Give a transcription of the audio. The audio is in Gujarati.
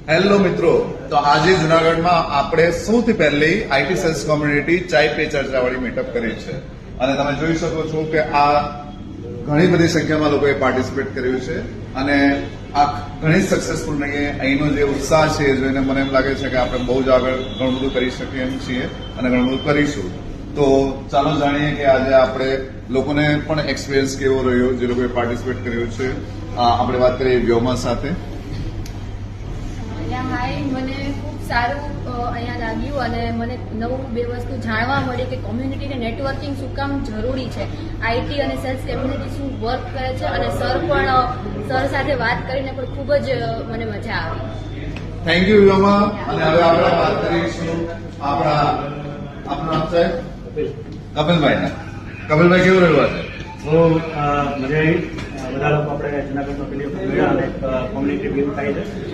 હેલો મિત્રો, તો આજે જુનાગઢમાં આપણે સૌથી પહેલી આઈટી સેલ્સ કોમ્યુનિટી ચાય પે ચર્ચાવાળી મીટઅપ કરી છે અને તમે જોઈ શકો છો કે આ ઘણી બધી સંખ્યામાં લોકોએ પાર્ટિસિપેટ કર્યું છે અને આ ઘણી સક્સેસફુલ રહીએ. અહીંનો જે ઉત્સાહ છે એ જોઈને મને એમ લાગે છે કે આપણે બહુ જ આગળ ઘણું બધું કરી શકીએ એમ છીએ અને ઘણું બધું કરીશું. તો ચાલો જાણીએ કે આજે આપણે લોકોને પણ એક્સપિરિયન્સ કેવો રહ્યો જે લોકોએ પાર્ટિસિપેટ કર્યું છે. આપણે વાત કરીએ વ્યોમા સાથે. હાય, મને ખૂબ સારું અહીંયા લાગ્યું અને મને નવું બે વસ્તુ જાણવા મળી કે કોમ્યુનિટીને નેટવર્કિંગ શું કામ જરૂરી છે, આઈટી અને સેલ્સ કમ્યુનિટી શું વર્ક કરે છે અને સર સાથે વાત કરીને પણ ખૂબ જ મને મજા આવી. Thank you Vyoma. અને હવે આપણે વાત કરીશું આપણા નામ સાહેબ કપિલભાઈ. કપિલભાઈ, કેવું રહ્યું આજે? બહુ મજા આવી. બધા લોકો આપણે જુનાગઢમાં પેલી વખત મળ્યા અને કોમ્યુનિટી બિલ્ડ થાય છે.